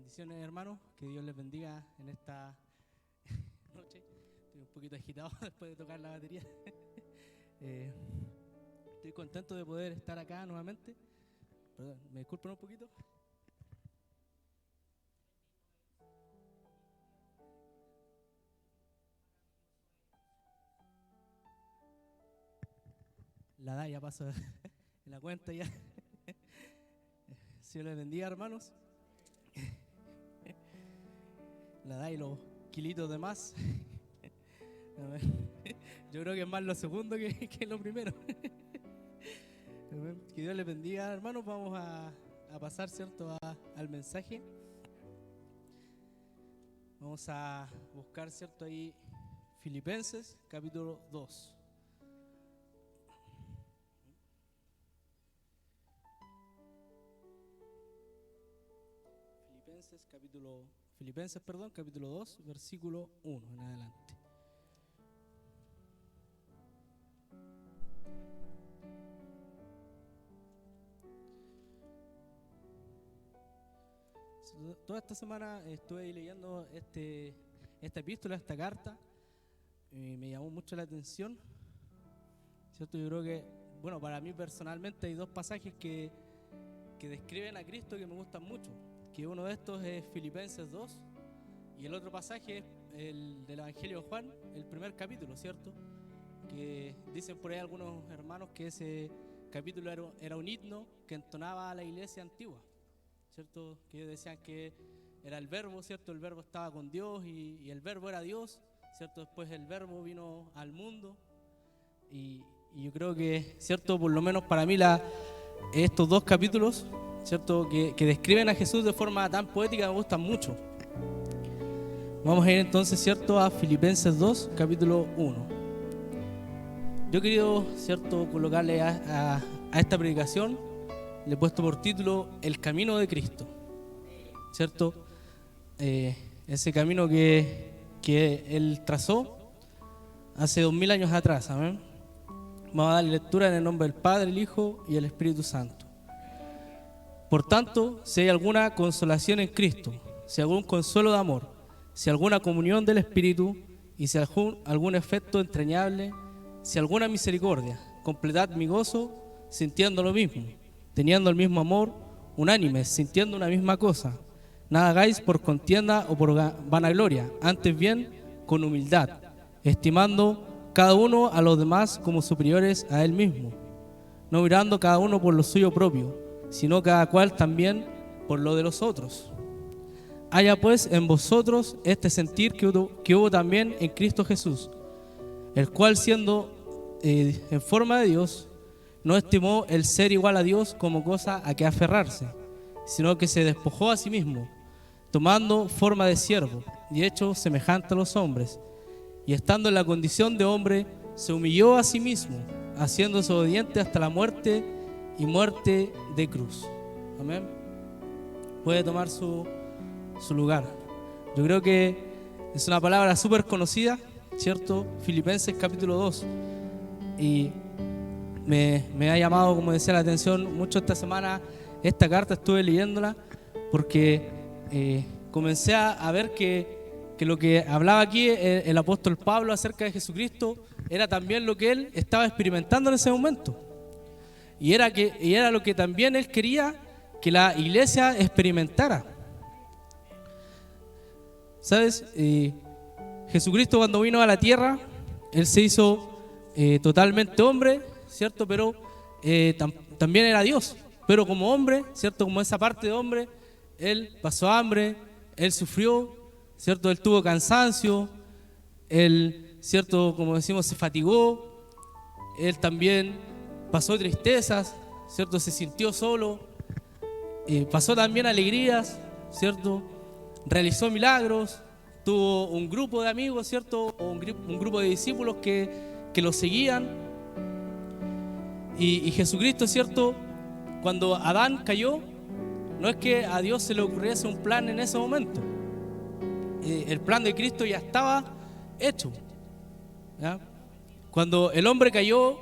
Bendiciones, hermanos, que Dios les bendiga en esta noche. Estoy un poquito agitado después de tocar la batería. Estoy contento de poder estar acá nuevamente. Perdón, me disculpan un poquito. La da ya pasó en la cuenta ya. Dios les bendiga, hermanos. La da y los kilitos de más. Yo creo que es más lo segundo que lo primero. Que Dios les bendiga, hermanos. Vamos a pasar, ¿cierto?, al mensaje. Vamos a buscar, ¿cierto?, ahí Filipenses, capítulo 2. Filipenses, capítulo 2, versículo 1 en adelante. Toda esta semana estuve leyendo esta epístola, esta carta, y me llamó mucho la atención, ¿cierto? Yo creo que, bueno, para mí personalmente hay dos pasajes que describen a Cristo que me gustan mucho. Que uno de estos es Filipenses 2 y el otro pasaje es el del Evangelio de Juan, el primer capítulo, ¿cierto? Que dicen por ahí algunos hermanos que ese capítulo era un himno que entonaba a la iglesia antigua, ¿cierto? Que decían que era el verbo, ¿cierto? El verbo estaba con Dios y el verbo era Dios, ¿cierto? Después el verbo vino al mundo y yo creo que, ¿cierto? Por lo menos para mí estos dos capítulos, ¿cierto?, que describen a Jesús de forma tan poética, me gustan mucho. Vamos a ir entonces, ¿cierto?, a Filipenses 2, capítulo 1. Yo he querido, ¿cierto?, colocarle a esta predicación, le he puesto por título El camino de Cristo, ¿cierto? Ese camino que Él trazó hace 2000 años atrás, amén. Vamos a dar lectura en el nombre del Padre, el Hijo y el Espíritu Santo. Por tanto, si hay alguna consolación en Cristo, si algún consuelo de amor, si alguna comunión del Espíritu, y si algún efecto entrañable, si alguna misericordia, completad mi gozo, sintiendo lo mismo, teniendo el mismo amor, unánimes, sintiendo una misma cosa. Nada hagáis por contienda o por vanagloria, antes bien con humildad, estimando cada uno a los demás como superiores a él mismo, no mirando cada uno por lo suyo propio, sino cada cual también por lo de los otros. Haya pues en vosotros este sentir que hubo también en Cristo Jesús, el cual siendo en forma de Dios, no estimó el ser igual a Dios como cosa a que aferrarse, sino que se despojó a sí mismo, tomando forma de siervo y hecho semejante a los hombres, y estando en la condición de hombre, se humilló a sí mismo, haciéndose obediente hasta la muerte y muerte de cruz. Amén. Puede tomar su lugar. Yo creo que es una palabra súper conocida, ¿cierto? Filipenses capítulo 2. Y me ha llamado, como decía, la atención mucho esta semana. Esta carta estuve leyéndola porque comencé a ver que lo que hablaba aquí el apóstol Pablo acerca de Jesucristo era también lo que él estaba experimentando en ese momento. Y era lo que también él quería que la iglesia experimentara. ¿Sabes? Jesucristo, cuando vino a la tierra, él se hizo totalmente hombre, ¿cierto? Pero también era Dios. Pero como hombre, ¿cierto? Como esa parte de hombre, él pasó hambre, él sufrió, ¿cierto? Él tuvo cansancio, él, ¿cierto?, como decimos, se fatigó, él también pasó tristezas, ¿cierto? Se sintió solo, pasó también alegrías, ¿cierto? Realizó milagros, tuvo un grupo de amigos, ¿cierto? O un grupo de discípulos que lo seguían. Y Jesucristo, ¿cierto?, cuando Adán cayó, no es que a Dios se le ocurriese un plan en ese momento. El plan de Cristo ya estaba hecho, ¿ya? Cuando el hombre cayó,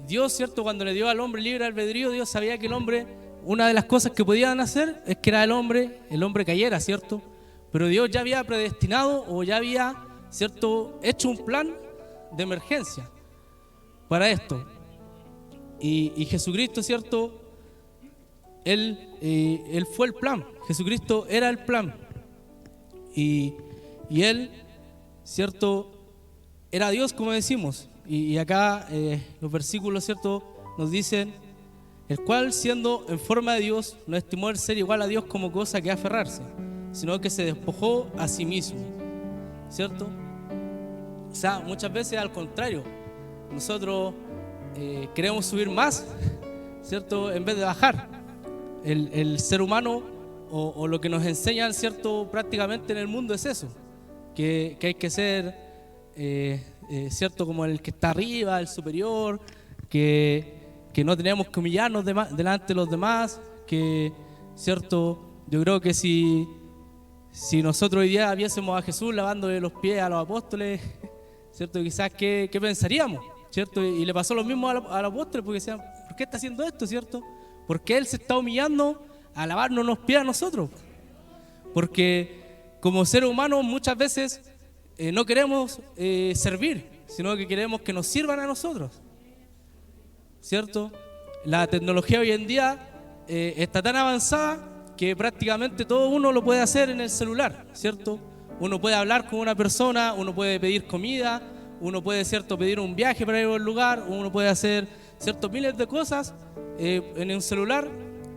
Dios, ¿cierto?, cuando le dio al hombre libre albedrío, Dios sabía que el hombre una de las cosas que podían hacer es que el hombre cayera, ¿cierto? Pero Dios ya había predestinado o ya había, ¿cierto?, hecho un plan de emergencia para esto. Y Jesucristo, ¿cierto?, Él fue el plan. Jesucristo era el plan. Y Él, ¿cierto?, era Dios, como decimos. Y acá los versículos, ¿cierto?, nos dicen: el cual, siendo en forma de Dios, no estimó el ser igual a Dios como cosa que aferrarse, sino que se despojó a sí mismo, ¿cierto? O sea, muchas veces al contrario, nosotros queremos subir más, ¿cierto?, en vez de bajar. El ser humano o lo que nos enseñan, ¿cierto?, prácticamente en el mundo es eso, que hay que ser, ¿cierto?, como el que está arriba, el superior, que no tenemos que humillarnos delante de los demás, que, ¿cierto?, yo creo que si nosotros hoy día viésemos a Jesús lavándole los pies a los apóstoles, ¿cierto?, quizás ¿qué pensaríamos?, ¿cierto? Y le pasó lo mismo a los apóstoles, porque decían: ¿por qué está haciendo esto?, ¿cierto? Porque Él se está humillando a lavarnos los pies a nosotros. Porque como seres humanos muchas veces no queremos servir, sino que queremos que nos sirvan a nosotros, ¿cierto? La tecnología hoy en día está tan avanzada que prácticamente todo uno lo puede hacer en el celular, ¿cierto? Uno puede hablar con una persona, uno puede pedir comida, uno puede, ¿cierto?, pedir un viaje para ir a un lugar, uno puede hacer, ¿cierto?, miles de cosas en un celular,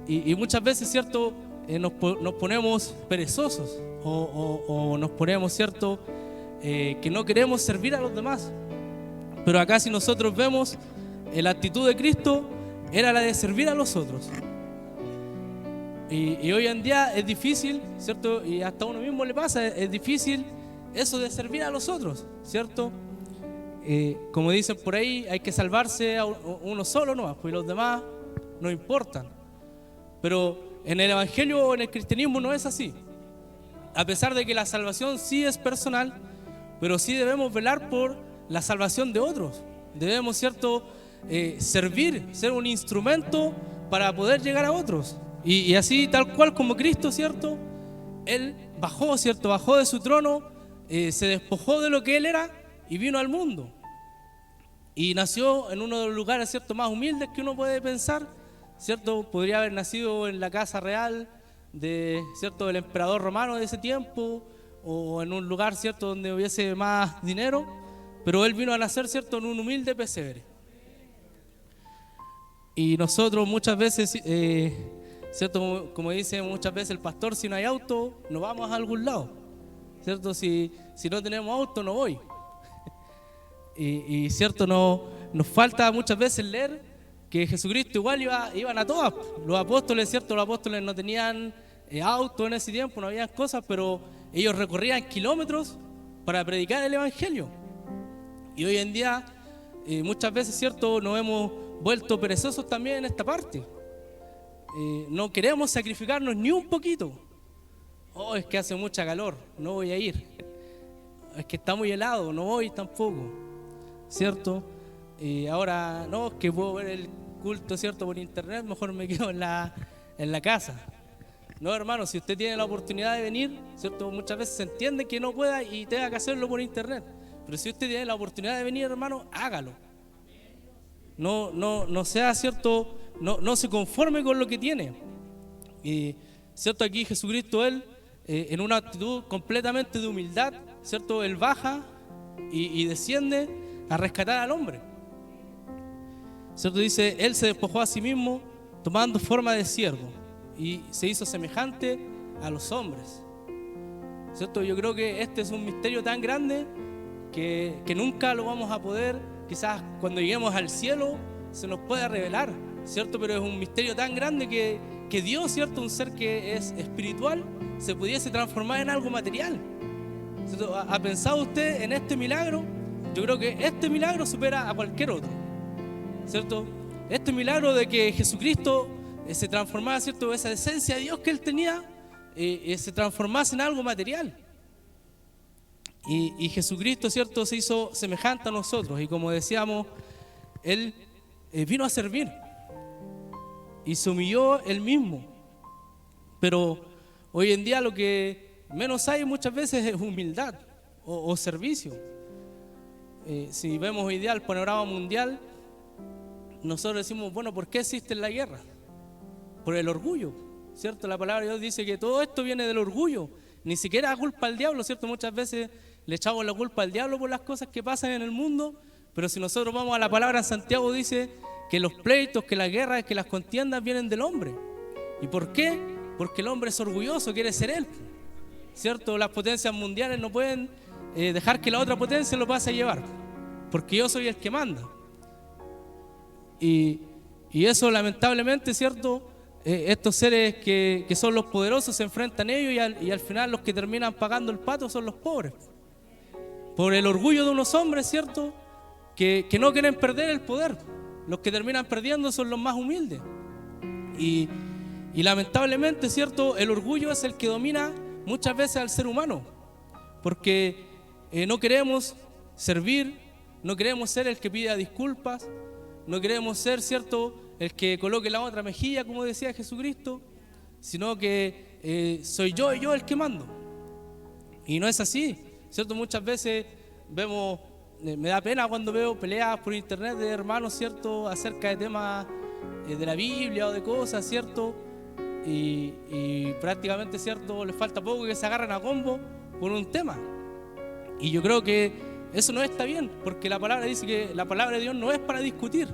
y muchas veces, ¿cierto?, nos ponemos perezosos o nos ponemos, ¿cierto?, que no queremos servir a los demás. Pero acá, si nosotros vemos, la actitud de Cristo era la de servir a los otros. Y hoy en día es difícil, ¿cierto?, y hasta a uno mismo le pasa, es difícil eso de servir a los otros, ¿cierto? Como dicen por ahí, hay que salvarse a uno solo nomás, pues los demás no importan. Pero en el evangelio o en el cristianismo no es así. A pesar de que la salvación sí es personal, pero sí debemos velar por la salvación de otros. Debemos, ¿cierto?, servir, ser un instrumento para poder llegar a otros. Y así, tal cual como Cristo, ¿cierto?, Él bajó, ¿cierto?, bajó de su trono, se despojó de lo que Él era y vino al mundo. Y nació en uno de los lugares, ¿cierto?, más humildes que uno puede pensar, ¿cierto? Podría haber nacido en la casa real ¿cierto?, del emperador romano de ese tiempo, o en un lugar, ¿cierto?, donde hubiese más dinero, pero Él vino a nacer, ¿cierto?, en un humilde pesebre. Y nosotros muchas veces, ¿cierto?, como dice muchas veces el pastor: si no hay auto, no vamos a algún lado, ¿cierto? Si no tenemos auto, no voy. Y cierto, nos falta muchas veces leer que Jesucristo igual iban a todas. Los apóstoles, ¿cierto? Los apóstoles no tenían auto en ese tiempo, no había cosas, pero ellos recorrían kilómetros para predicar el evangelio. Y hoy en día muchas veces, ¿cierto?, nos hemos vuelto perezosos también en esta parte. No queremos sacrificarnos ni un poquito. Oh, es que hace mucha calor, no voy a ir. Es que está muy helado, no voy tampoco, ¿cierto? Ahora, no, es que puedo ver el culto, ¿cierto?, por internet, mejor me quedo en la casa. No, hermano, si usted tiene la oportunidad de venir, ¿cierto?, muchas veces se entiende que no pueda y tenga que hacerlo por internet. Pero si usted tiene la oportunidad de venir, hermano, hágalo. No sea, ¿cierto?, no se conforme con lo que tiene. ¿Cierto? Aquí Jesucristo, Él, en una actitud completamente de humildad, ¿cierto?, Él baja y desciende a rescatar al hombre. ¿Cierto? Dice: Él se despojó a sí mismo tomando forma de siervo y se hizo semejante a los hombres. ¿Cierto? Yo creo que este es un misterio tan grande que nunca lo vamos a poder, quizás cuando lleguemos al cielo se nos pueda revelar, ¿cierto? Pero es un misterio tan grande que Dios, ¿cierto?, un ser que es espiritual, se pudiese transformar en algo material. ¿Cierto? ¿Ha pensado usted en este milagro? Yo creo que este milagro supera a cualquier otro, ¿cierto? Este milagro de que Jesucristo se transformara, ¿cierto?, esa esencia de Dios que Él tenía, se transformase en algo material. Y Jesucristo, ¿cierto?, se hizo semejante a nosotros. Y como decíamos, Él vino a servir. y se humilló él mismo. Pero hoy en día lo que menos hay muchas veces es humildad o servicio. Si vemos hoy día el panorama mundial, nosotros decimos, bueno, ¿por qué existe la guerra? Por el orgullo, ¿cierto? La palabra de Dios dice que todo esto viene del orgullo, ni siquiera culpa al diablo, ¿cierto? Muchas veces le echamos la culpa al diablo por las cosas que pasan en el mundo, pero si nosotros vamos a la palabra en Santiago, dice que los pleitos, que las guerras, que las contiendas vienen del hombre. ¿Y por qué? Porque el hombre es orgulloso, quiere ser él, ¿cierto? Las potencias mundiales no pueden dejar que la otra potencia lo pase a llevar, porque yo soy el que manda. Y eso lamentablemente, ¿cierto? Estos seres que son los poderosos se enfrentan a ellos y al final los que terminan pagando el pato son los pobres. Por el orgullo de unos hombres, ¿cierto? Que no quieren perder el poder. Los que terminan perdiendo son los más humildes. Y lamentablemente, ¿cierto? El orgullo es el que domina muchas veces al ser humano. Porque no queremos servir, no queremos ser el que pida disculpas, no queremos ser, ¿cierto?, el que coloque la otra mejilla, como decía Jesucristo, sino que soy yo y yo el que mando. Y no es así, ¿cierto? Muchas veces vemos, me da pena cuando veo peleas por internet de hermanos, ¿cierto?, acerca de temas de la Biblia o de cosas, ¿cierto? Y prácticamente, ¿cierto?, les falta poco que se agarren a combo por un tema. Y yo creo que eso no está bien, porque la palabra dice que la palabra de Dios no es para discutir,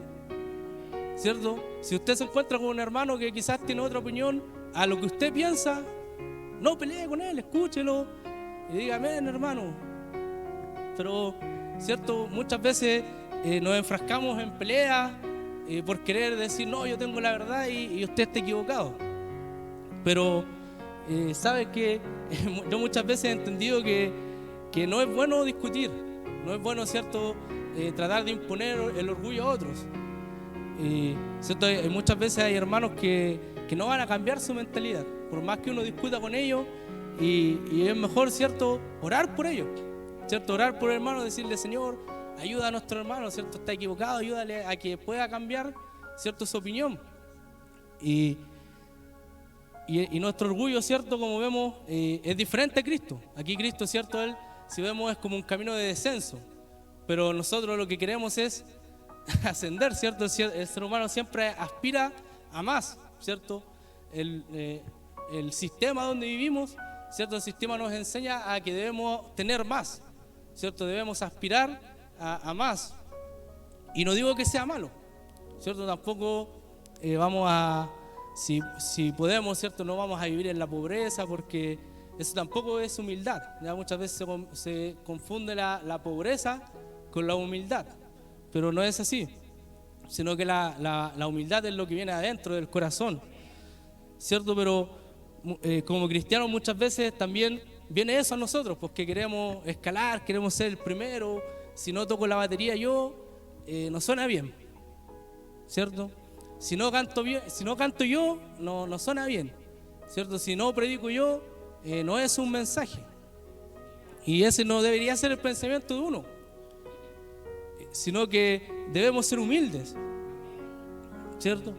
¿cierto? Si usted se encuentra con un hermano que quizás tiene otra opinión a lo que usted piensa, no pelee con él, escúchelo y diga, amén, hermano. Pero, ¿cierto? Muchas veces nos enfrascamos en peleas por querer decir, no, yo tengo la verdad y usted está equivocado. Pero, ¿sabe qué? Yo muchas veces he entendido que no es bueno discutir, no es bueno, ¿cierto?, tratar de imponer el orgullo a otros. ¿Cierto? Muchas veces hay hermanos que no van a cambiar su mentalidad, por más que uno discuta con ellos, y es mejor, ¿cierto?, orar por ellos, ¿cierto? Orar por el hermano, decirle, Señor, ayuda a nuestro hermano, ¿cierto? Está equivocado, ayúdale a que pueda cambiar, ¿cierto?, su opinión. Y nuestro orgullo, ¿cierto?, como vemos, es diferente a Cristo. Aquí Cristo, ¿cierto?, Él, si vemos, es como un camino de descenso, pero nosotros lo que queremos es ascender, ¿cierto? El ser humano siempre aspira a más, ¿cierto? El sistema donde vivimos, ¿cierto? El sistema nos enseña a que debemos tener más, ¿cierto? Debemos aspirar a más. Y no digo que sea malo, ¿cierto? Tampoco vamos a, si podemos, ¿cierto? No vamos a vivir en la pobreza, porque eso tampoco es humildad. ¿Ya? Muchas veces se confunde la pobreza con la humildad, pero no es así, sino que la humildad es lo que viene adentro del corazón, ¿cierto? Pero como cristianos muchas veces también viene eso a nosotros, porque queremos escalar, queremos ser el primero. Si no toco la batería yo, no suena bien, ¿cierto? Si no canto bien, si no canto yo, no suena bien, ¿cierto? Si no predico yo, no es un mensaje. Y ese no debería ser el pensamiento de uno, sino que debemos ser humildes, ¿cierto?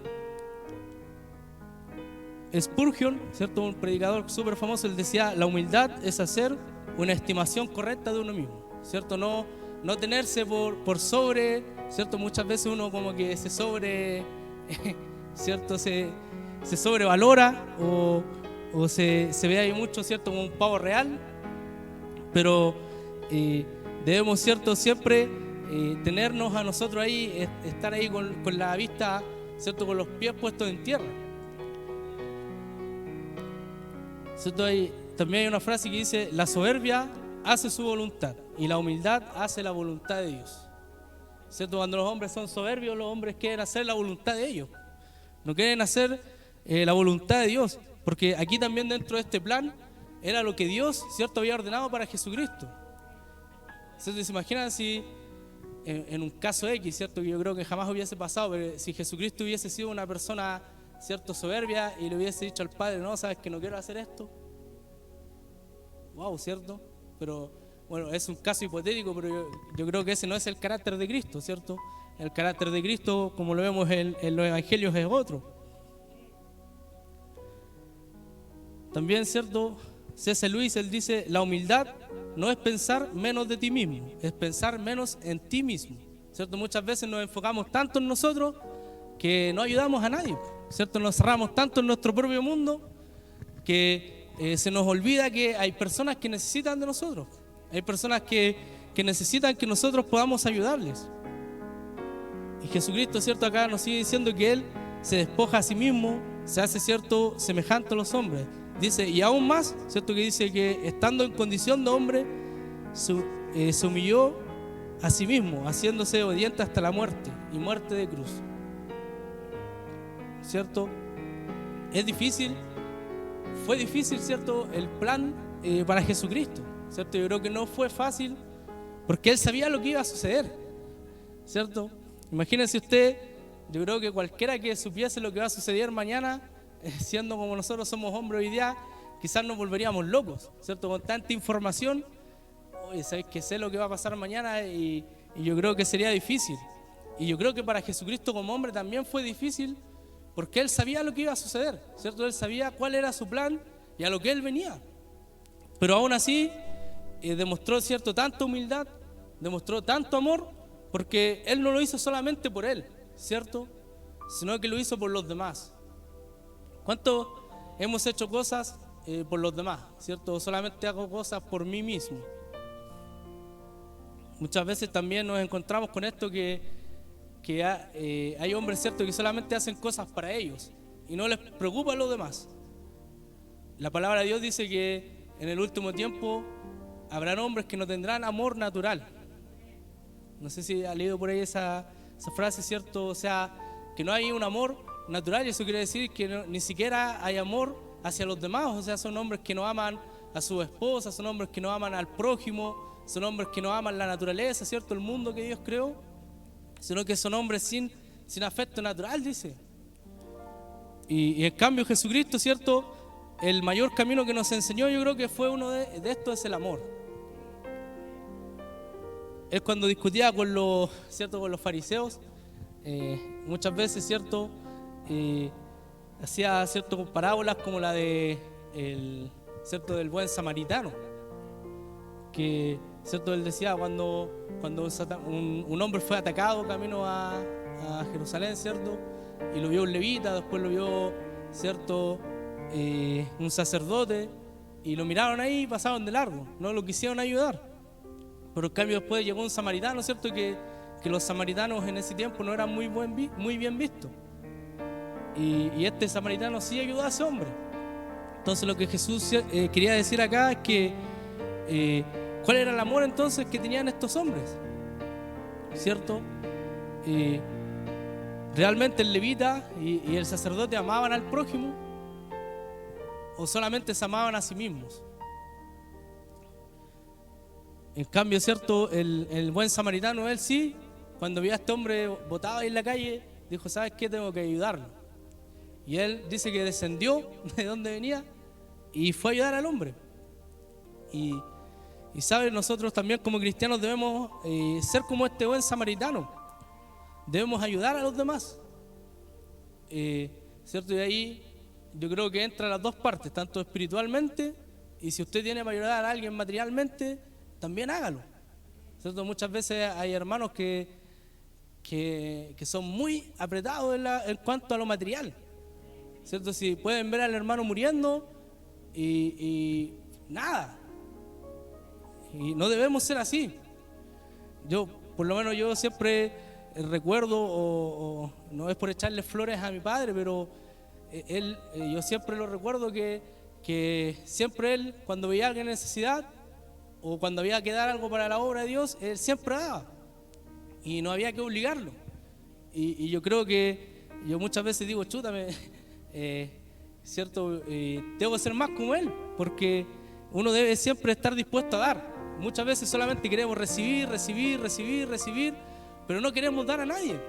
Spurgeon, ¿cierto?, un predicador súper famoso, él decía, la humildad es hacer una estimación correcta de uno mismo, ¿cierto? No tenerse por sobre, ¿cierto? Muchas veces uno como que se ¿cierto? Se sobrevalora o se ve ahí mucho, ¿cierto?, como un pavo real, pero debemos, ¿cierto?, siempre tenernos a nosotros ahí, estar ahí con la vista, ¿cierto?, con los pies puestos en tierra, ¿cierto? También hay una frase que dice, la soberbia hace su voluntad y la humildad hace la voluntad de Dios, ¿cierto? Cuando los hombres son soberbios, los hombres quieren hacer la voluntad de ellos, no quieren hacer la voluntad de Dios, porque aquí también dentro de este plan era lo que Dios, ¿cierto?, había ordenado para Jesucristo. ¿Se imaginan si en un caso X, ¿cierto?, que yo creo que jamás hubiese pasado, pero si Jesucristo hubiese sido una persona, ¿cierto?, soberbia y le hubiese dicho al Padre, no, sabes que no quiero hacer esto? Wow, ¿cierto? Pero bueno, es un caso hipotético, pero yo creo que ese no es el carácter de Cristo, ¿cierto? El carácter de Cristo, como lo vemos en los evangelios, es otro. también, ¿cierto? C.S. Lewis, él dice, la humildad no es pensar menos de ti mismo, es pensar menos en ti mismo, ¿cierto? Muchas veces nos enfocamos tanto en nosotros que no ayudamos a nadie, ¿cierto? Nos cerramos tanto en nuestro propio mundo que se nos olvida que hay personas que necesitan de nosotros, hay personas que necesitan que nosotros podamos ayudarles. Y Jesucristo, ¿cierto? Acá nos sigue diciendo que Él se despoja a sí mismo, se hace, ¿cierto?, semejante a los hombres. Dice, y aún más, ¿cierto?, que dice que estando en condición de hombre, se humilló a sí mismo, haciéndose obediente hasta la muerte, y muerte de cruz. ¿Cierto? Es difícil, fue difícil, ¿cierto?, el plan para Jesucristo, ¿cierto? Yo creo que no fue fácil, porque Él sabía lo que iba a suceder, ¿cierto? Imagínense usted, yo creo que cualquiera que supiese lo que va a suceder mañana, siendo como nosotros somos hombres hoy día, quizás nos volveríamos locos, ¿cierto? Con tanta información, oye, ¿sabes que sé lo que va a pasar mañana? Y yo creo que sería difícil. Y yo creo que para Jesucristo como hombre también fue difícil, porque Él sabía lo que iba a suceder, ¿cierto? Él sabía cuál era su plan y a lo que Él venía. Pero aún así, demostró, ¿cierto?, tanta humildad, demostró tanto amor, porque Él no lo hizo solamente por Él, ¿cierto?, sino que lo hizo por los demás. ¿Cuántos hemos hecho cosas por los demás, ¿cierto? Solamente hago cosas por mí mismo. Muchas veces también nos encontramos con esto que hay hombres, ¿cierto?, que solamente hacen cosas para ellos y no les preocupa a los demás. La palabra de Dios dice que en el último tiempo habrán hombres que no tendrán amor natural. No sé si ha leído por ahí esa frase, ¿cierto? O sea, que no hay un amor natural, y eso quiere decir que ni siquiera hay amor hacia los demás. O sea, son hombres que no aman a su esposa, son hombres que no aman al prójimo, son hombres que no aman la naturaleza, ¿cierto?, el mundo que Dios creó, sino que son hombres sin afecto natural, dice. Y en cambio Jesucristo, ¿cierto?, el mayor camino que nos enseñó, yo creo que fue uno de estos, es el amor. Él cuando discutía con los fariseos, muchas veces, ¿cierto?, hacía, ¿cierto?, parábolas como la de ¿cierto?, del buen samaritano, que, ¿cierto?, él decía cuando un hombre fue atacado camino a Jerusalén, ¿cierto?, y lo vio un levita, después lo vio, ¿cierto?, un sacerdote, y lo miraron ahí y pasaron de largo, no lo quisieron ayudar. Pero en cambio después llegó un samaritano, ¿cierto?, que los samaritanos en ese tiempo no eran muy bien vistos. Y este samaritano sí ayudó a ese hombre. Entonces lo que Jesús quería decir acá es que ¿cuál era el amor entonces que tenían estos hombres? ¿Cierto? ¿Realmente el levita y el sacerdote amaban al prójimo? ¿O solamente se amaban a sí mismos? En cambio, ¿cierto?, el buen samaritano, él sí, cuando vio a este hombre botado ahí en la calle, dijo, ¿sabes qué? Tengo que ayudarlo. Y él dice que descendió de donde venía y fue a ayudar al hombre. Y ¿sabes? Nosotros también como cristianos debemos ser como este buen samaritano. Debemos ayudar a los demás. ¿Cierto? Y ahí yo creo que entran las dos partes, tanto espiritualmente, y si usted tiene para ayudar a alguien materialmente, también hágalo, ¿cierto? Muchas veces hay hermanos que son muy apretados en cuanto a lo material, ¿cierto? Si pueden ver al hermano muriendo y nada, y no debemos ser así. Yo, por lo menos yo siempre recuerdo, o no es por echarle flores a mi padre, pero yo siempre lo recuerdo que siempre él, cuando veía a alguien en necesidad, o cuando había que dar algo para la obra de Dios, él siempre daba. Y no había que obligarlo. Y yo creo que yo muchas veces digo, chútame, ¿cierto? Tengo que ser más como él, porque uno debe siempre estar dispuesto a dar. Muchas veces solamente queremos recibir, pero no queremos dar a nadie.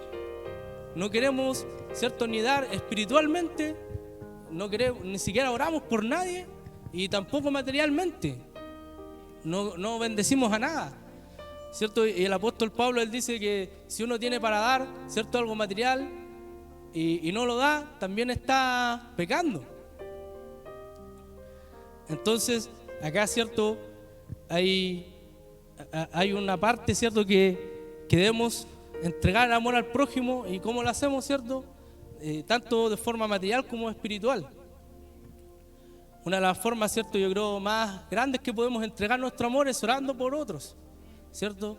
No queremos, ¿cierto?, ni dar espiritualmente, no queremos, ni siquiera oramos por nadie, y tampoco materialmente. No bendecimos a nada, ¿cierto? Y el apóstol Pablo, él dice que si uno tiene para dar, ¿cierto?, algo material y no lo da, también está pecando. Entonces, acá, ¿cierto? Hay una parte, ¿cierto? Que debemos entregar amor al prójimo. ¿Y cómo lo hacemos, cierto? Tanto de forma material como espiritual. Una de las formas, ¿cierto? Yo creo más grandes que podemos entregar nuestro amor es orando por otros, ¿cierto?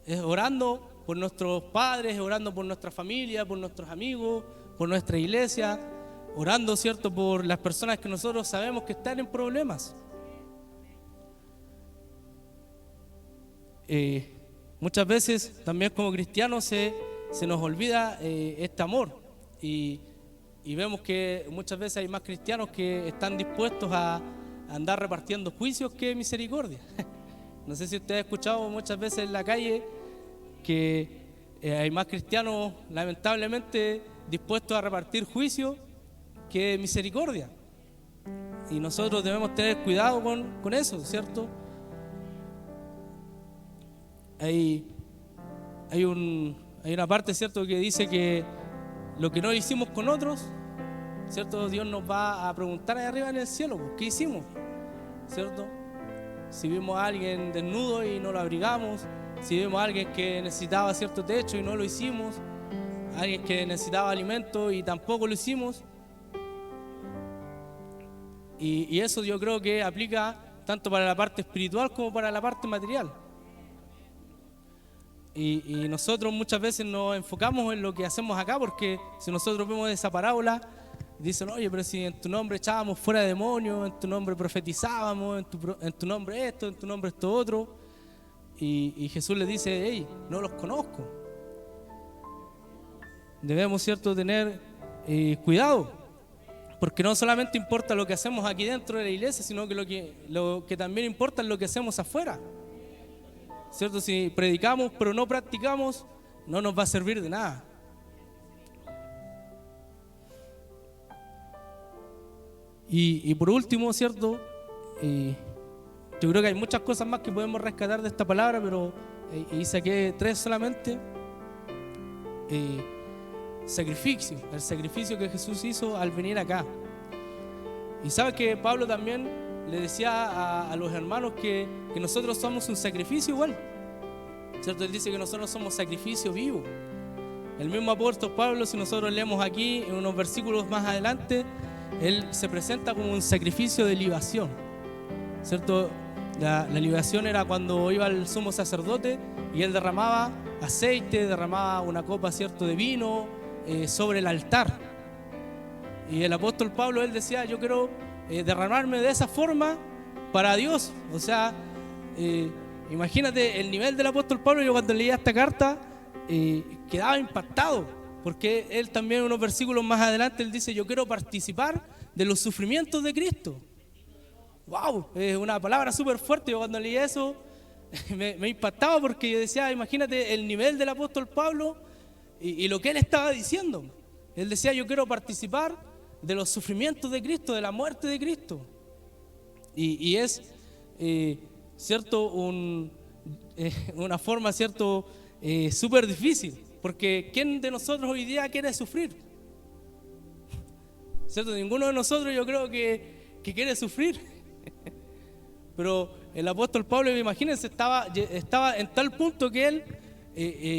Es orando por nuestros padres, orando por nuestra familia, por nuestros amigos, por nuestra iglesia, orando, ¿cierto? Por las personas que nosotros sabemos que están en problemas. Muchas veces también como cristianos se nos olvida este amor y vemos que muchas veces hay más cristianos que están dispuestos a andar repartiendo juicios que misericordia. No sé si usted ha escuchado muchas veces en la calle que hay más cristianos lamentablemente dispuestos a repartir juicios que misericordia. Y nosotros debemos tener cuidado con eso, ¿cierto? Hay una parte, ¿cierto?, que dice que lo que no hicimos con otros, ¿cierto?, Dios nos va a preguntar ahí arriba en el cielo, ¿qué hicimos? ¿Cierto? Si vimos a alguien desnudo y no lo abrigamos, si vimos a alguien que necesitaba cierto techo y no lo hicimos, alguien que necesitaba alimento y tampoco lo hicimos. Y eso yo creo que aplica tanto para la parte espiritual como para la parte material. Y nosotros muchas veces nos enfocamos en lo que hacemos acá, porque si nosotros vemos esa parábola, dicen, oye, pero si en tu nombre echábamos fuera demonios, en tu nombre profetizábamos, en tu nombre esto, en tu nombre esto otro. Y Jesús les dice, hey, no los conozco. Debemos, ¿cierto?, tener cuidado, porque no solamente importa lo que hacemos aquí dentro de la iglesia, sino que lo que también importa es lo que hacemos afuera. ¿Cierto? Si predicamos pero no practicamos, no nos va a servir de nada. Y por último, ¿cierto? Yo creo que hay muchas cosas más que podemos rescatar de esta palabra, pero saqué 3 solamente. Sacrificio, el sacrificio que Jesús hizo al venir acá. Y sabe que Pablo también le decía a los hermanos que nosotros somos un sacrificio igual, ¿cierto? Él dice que nosotros somos sacrificio vivo. El mismo apóstol Pablo, si nosotros leemos aquí en unos versículos más adelante, él se presenta como un sacrificio de libación, ¿cierto? La libación era cuando iba el sumo sacerdote y él derramaba aceite, derramaba una copa, ¿cierto?, de vino sobre el altar. Y el apóstol Pablo, él decía, yo quiero derramarme de esa forma para Dios. O sea, imagínate el nivel del apóstol Pablo. Yo cuando leía esta carta quedaba impactado, porque él también en unos versículos más adelante él dice, yo quiero participar de los sufrimientos de Cristo. Wow, es una palabra súper fuerte. Yo cuando leía eso me impactaba, porque yo decía, imagínate el nivel del apóstol Pablo y lo que él estaba diciendo. Él decía, yo quiero participar de los sufrimientos de Cristo, de la muerte de Cristo. Y es, ¿cierto?, una forma, ¿cierto?, súper difícil, porque ¿quién de nosotros hoy día quiere sufrir? ¿Cierto? Ninguno de nosotros yo creo que quiere sufrir. Pero el apóstol Pablo, imagínense, estaba en tal punto que él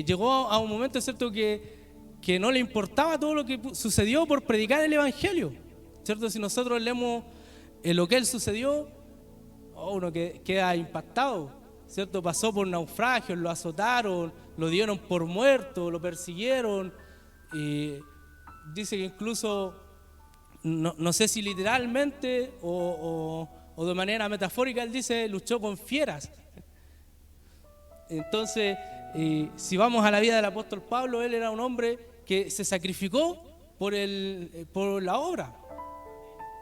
llegó a un momento, ¿cierto?, que no le importaba todo lo que sucedió por predicar el evangelio, ¿cierto? Si nosotros leemos lo que él sucedió, uno queda impactado, ¿cierto? Pasó por naufragios, lo azotaron, lo dieron por muerto, lo persiguieron, dice que incluso, no sé si literalmente o de manera metafórica, él dice, luchó con fieras. Entonces, si vamos a la vida del apóstol Pablo, él era un hombre que se sacrificó por la obra.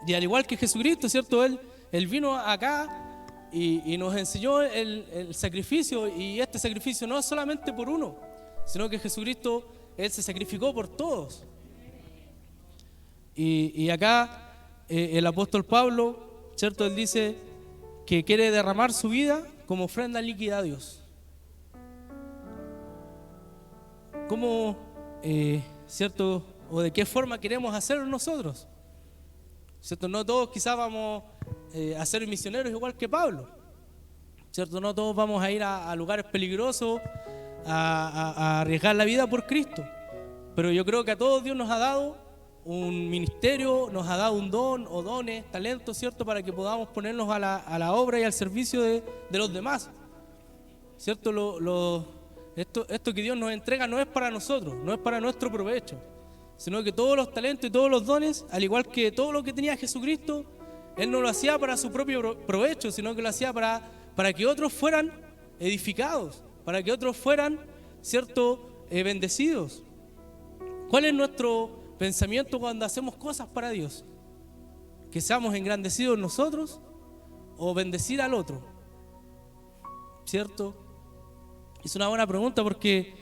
Y al igual que Jesucristo, ¿cierto? Él vino acá y nos enseñó el sacrificio, y este sacrificio no es solamente por uno, sino que Jesucristo, él se sacrificó por todos. Y acá el apóstol Pablo, ¿cierto? Él dice que quiere derramar su vida como ofrenda líquida a Dios. ¿Cómo, cierto, o de qué forma queremos hacerlo nosotros? ¿Cierto? No todos quizás vamos a ser misioneros igual que Pablo, ¿cierto? No todos vamos a ir a lugares peligrosos, a arriesgar la vida por Cristo, pero yo creo que a todos Dios nos ha dado un ministerio, nos ha dado un don o dones, talentos, ¿cierto? Para que podamos ponernos a la obra y al servicio de los demás, ¿cierto? Esto que Dios nos entrega no es para nosotros, no es para nuestro provecho, sino que todos los talentos y todos los dones, al igual que todo lo que tenía Jesucristo, Él no lo hacía para su propio provecho, sino que lo hacía para que otros fueran edificados, para que otros fueran, ¿cierto?, bendecidos. ¿Cuál es nuestro pensamiento cuando hacemos cosas para Dios? ¿Que seamos engrandecidos nosotros o bendecir al otro? ¿Cierto? Es una buena pregunta porque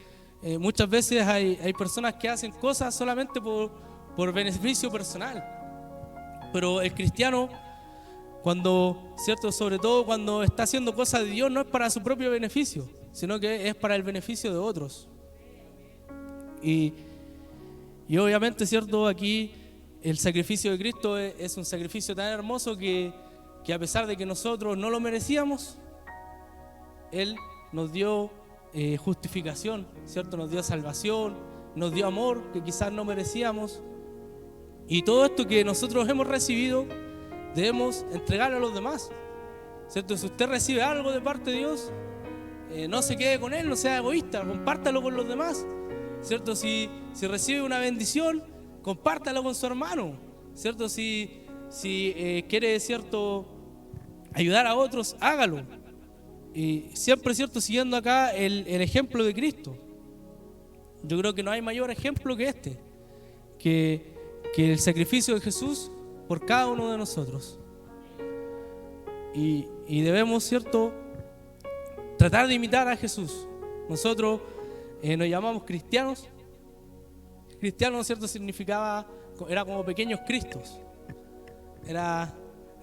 muchas veces hay personas que hacen cosas solamente por beneficio personal. Pero el cristiano, ¿cierto? Sobre todo cuando está haciendo cosas de Dios, no es para su propio beneficio, sino que es para el beneficio de otros. Y obviamente, ¿cierto? Aquí el sacrificio de Cristo es un sacrificio tan hermoso que a pesar de que nosotros no lo merecíamos, Él nos dio justificación, ¿cierto? Nos dio salvación, nos dio amor que quizás no merecíamos. Y todo esto que nosotros hemos recibido debemos entregarlo a los demás, ¿cierto? Si usted recibe algo de parte de Dios, no se quede con él, no sea egoísta, compártalo con los demás, ¿cierto? Si recibe una bendición, compártalo con su hermano, ¿cierto? Si quiere, ¿cierto?, ayudar a otros, hágalo. Y siempre, ¿cierto?, siguiendo acá el ejemplo de Cristo. Yo creo que no hay mayor ejemplo que este, que el sacrificio de Jesús por cada uno de nosotros. Y debemos, ¿cierto?, tratar de imitar a Jesús. Nosotros nos llamamos cristianos. Cristiano, ¿cierto?, era como pequeños Cristos.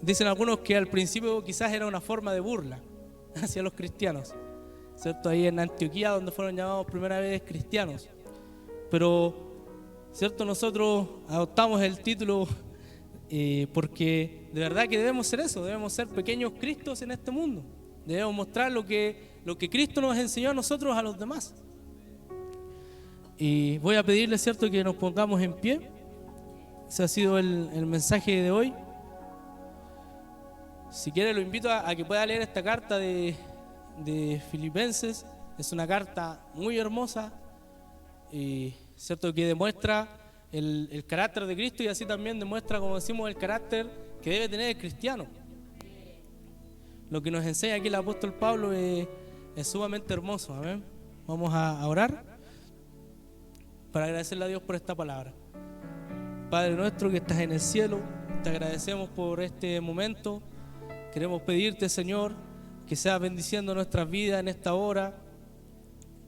Dicen algunos que al principio quizás era una forma de burla hacia los cristianos, ¿cierto? Ahí en Antioquía, donde fueron llamados primera vez cristianos. Pero, ¿cierto?, nosotros adoptamos el título porque de verdad que debemos ser eso, debemos ser pequeños Cristos en este mundo. Debemos mostrar lo que Cristo nos enseñó a nosotros, a los demás. Y voy a pedirle, ¿cierto?, que nos pongamos en pie. Ese ha sido el mensaje de hoy. Si quiere, lo invito a que pueda leer esta carta de Filipenses. Es una carta muy hermosa, ¿cierto?, que demuestra el carácter de Cristo y así también demuestra, como decimos, el carácter que debe tener el cristiano. Lo que nos enseña aquí el apóstol Pablo es sumamente hermoso. Amén. Vamos a orar para agradecerle a Dios por esta palabra. Padre nuestro que estás en el cielo, te agradecemos por este momento. Queremos pedirte, Señor, que seas bendiciendo nuestras vidas en esta hora.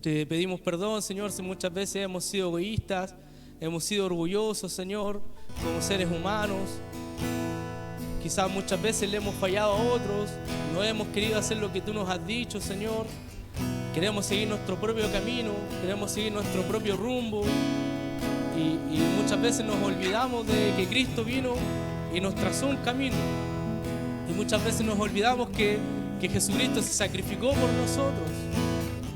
Te pedimos perdón, Señor, si muchas veces hemos sido egoístas, hemos sido orgullosos, Señor, como seres humanos. Quizás muchas veces le hemos fallado a otros, no hemos querido hacer lo que tú nos has dicho, Señor. Queremos seguir nuestro propio camino, queremos seguir nuestro propio rumbo. Y muchas veces nos olvidamos de que Cristo vino y nos trazó un camino. Y muchas veces nos olvidamos que Jesucristo se sacrificó por nosotros.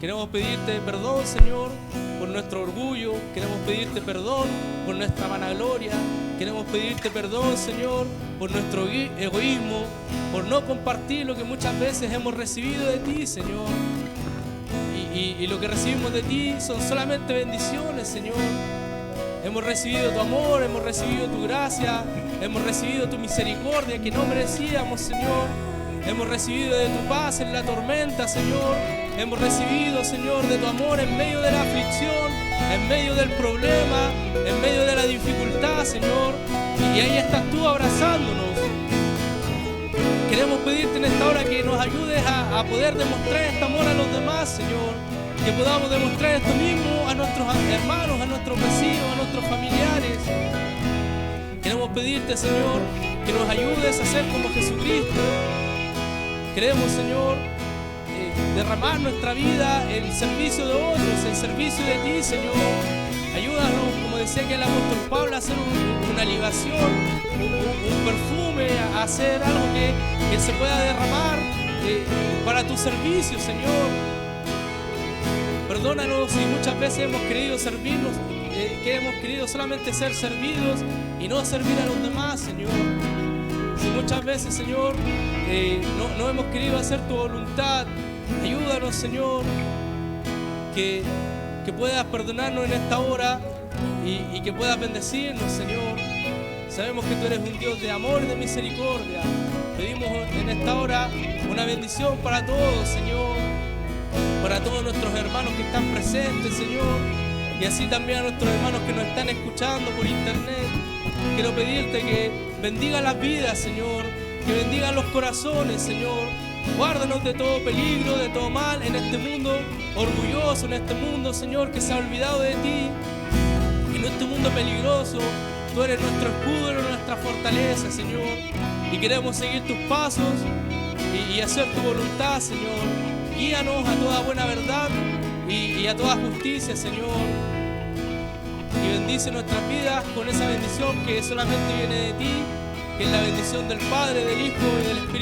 Queremos pedirte perdón, Señor, por nuestro orgullo. Queremos pedirte perdón por nuestra vanagloria. Queremos pedirte perdón, Señor, por nuestro egoísmo, por no compartir lo que muchas veces hemos recibido de ti, Señor. Y lo que recibimos de ti son solamente bendiciones, Señor. Hemos recibido tu amor, hemos recibido tu gracia, hemos recibido tu misericordia que no merecíamos, Señor. Hemos recibido de tu paz en la tormenta, Señor. Hemos recibido, Señor, de tu amor en medio de la aflicción, en medio del problema, en medio de la dificultad, Señor. Y ahí estás tú abrazándonos. Queremos pedirte en esta hora que nos ayudes a poder demostrar este amor a los demás, Señor. Que podamos demostrar esto mismo a nuestros hermanos, a nuestros vecinos, a nuestros familiares. Queremos pedirte, Señor, que nos ayudes a ser como Jesucristo. Queremos, Señor, derramar nuestra vida en servicio de otros, en servicio de ti, Señor. Ayúdanos, como decía que el apóstol Pablo, a hacer una libación, un perfume, a hacer, algo que se pueda derramar para tu servicio, Señor. Perdónanos si muchas veces hemos querido servirnos, que hemos querido solamente ser servidos y no servir a los demás, Señor. Si muchas veces, Señor, no hemos querido hacer tu voluntad, ayúdanos, Señor, que puedas perdonarnos en esta hora y que puedas bendecirnos, Señor. Sabemos que tú eres un Dios de amor y de misericordia. Pedimos en esta hora una bendición para todos, Señor, para todos nuestros hermanos que están presentes, Señor, y así también a nuestros hermanos que nos están escuchando por internet. Quiero pedirte que bendiga las vidas, Señor, que bendiga los corazones, Señor. Guárdanos de todo peligro, de todo mal en este mundo orgulloso, en este mundo, Señor, que se ha olvidado de ti. En este mundo peligroso, tú eres nuestro escudo, eres nuestra fortaleza, Señor. Y queremos seguir tus pasos y hacer tu voluntad, Señor. Guíanos a toda buena verdad y a toda justicia, Señor. Y bendice nuestras vidas con esa bendición que solamente viene de ti, que es la bendición del Padre, del Hijo y del Espíritu